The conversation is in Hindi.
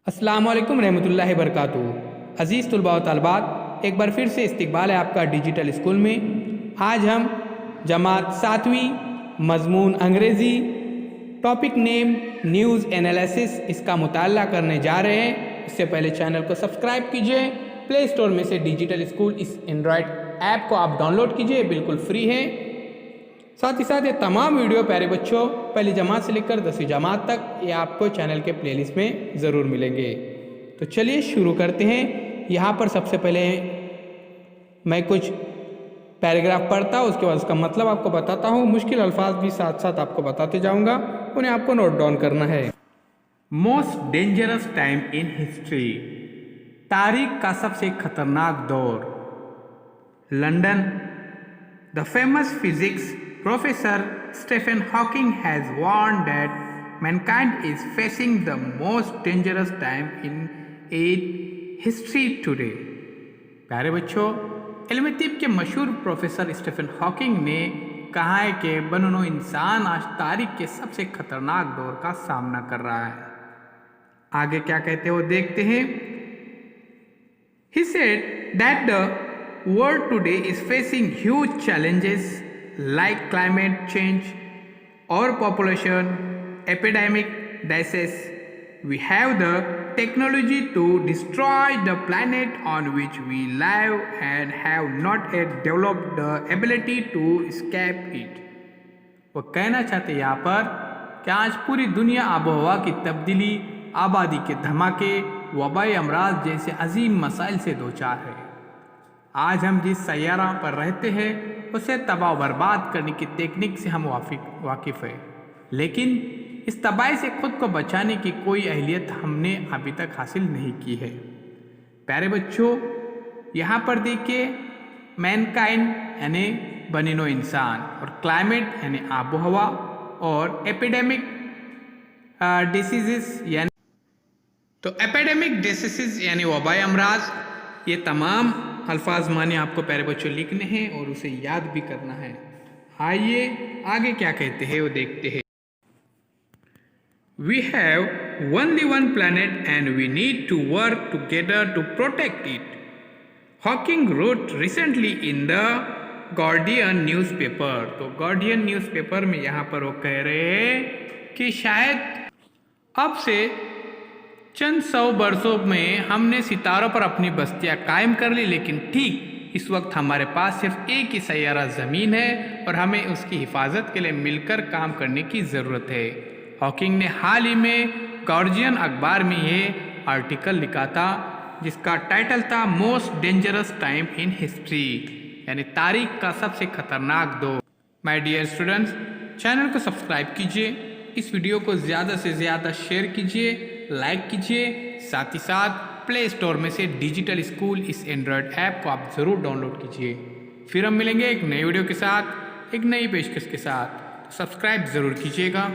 अस्सलाम वालेकुम रहमतुल्लाहि बरकातुहू। अज़ीज़ तुलबा व तालिबात, एक बार फिर से इस्तकबाल है आपका डिजिटल स्कूल में। आज हम जमात 7वीं मज़मून अंग्रेज़ी टॉपिक नेम न्यूज़ एनालिसिस इसका मुताला करने जा रहे हैं। इससे पहले चैनल को सब्सक्राइब कीजिए। प्ले स्टोर में से डिजिटल स्कूल इस एंड्रॉयड ऐप को आप डाउनलोड कीजिए, बिल्कुल फ्री है। साथ ही साथ ये तमाम वीडियो प्यारे बच्चों पहली जमात से लेकर 10वीं जमात तक ये आपको चैनल के प्लेलिस्ट में ज़रूर मिलेंगे। तो चलिए शुरू करते हैं। यहाँ पर सबसे पहले मैं कुछ पैराग्राफ पढ़ता हूँ, उसके बाद उसका मतलब आपको बताता हूँ। मुश्किल अल्फाज भी साथ साथ आपको बताते जाऊँगा, उन्हें आपको नोट डाउन करना है। Most dangerous time in history, तारीख का सबसे खतरनाक दौर। London, the famous physics Professor Stephen Hawking has warned that mankind is facing the most dangerous time in its history today. प्यारे बच्चों, इल्म तिब के मशहूर प्रोफेसर स्टीफन हॉकिंग ने कहा है कि बननो इंसान आज तारीख के सबसे खतरनाक दौर का सामना कर रहा है। आगे क्या कहते हो देखते हैं। He said that the world today is facing huge challenges like climate change or population epidemic disease. We have the technology to destroy the planet on which we live and have not yet developed the ability to escape it. वो कहना चाहते यहाँ पर कि आज पूरी दुनिया आबोहवा की तब्दीली, आबादी के धमाके, वबाई अमराज जैसे अजीम मसाइल से दो चार है। आज हम जिस सैयारा पर रहते हैं उसे तबाह बर्बाद करने की टेक्निक से हम वाकिफ़ है, लेकिन इस तबाही से खुद को बचाने की कोई अहलियत हमने अभी तक हासिल नहीं की है। प्यारे बच्चों, यहाँ पर देखिए मैनकाइंड यानी बनिनो इंसान, और क्लाइमेट यानी आबोहवा, और एपिडेमिक डिसीज़ यानी एपिडेमिक डिसीज़ यानी वबाई अमराज, ये तमाम अल्फाज माने आपको प्यारे बच्चों लिखने हैं और उसे याद भी करना है। आइए आगे क्या कहते हैं वो देखते हैं। We have only one planet and we need to work together to protect it. Hawking wrote recently in the Guardian newspaper. तो Guardian newspaper में यहाँ पर वो कह रहे हैं कि शायद अब से चंद 100 वर्षों में हमने सितारों पर अपनी बस्तियां कायम कर ली, लेकिन ठीक इस वक्त हमारे पास सिर्फ एक ही सैयारा ज़मीन है और हमें उसकी हिफाजत के लिए मिलकर काम करने की ज़रूरत है। हॉकिंग ने हाल ही में गार्जियन अखबार में ये आर्टिकल लिखा था जिसका टाइटल था most dangerous time in history, यानी तारीख का सबसे खतरनाक दौर। माय डियर स्टूडेंट्स, चैनल को सब्सक्राइब कीजिए, इस वीडियो को ज़्यादा से ज़्यादा शेयर कीजिए, लाइक कीजिए। साथ ही साथ प्ले स्टोर में से डिजिटल स्कूल इस एंड्रॉयड ऐप को आप ज़रूर डाउनलोड कीजिए। फिर हम मिलेंगे एक नई वीडियो के साथ, एक नई पेशकश के साथ। तो सब्सक्राइब ज़रूर कीजिएगा।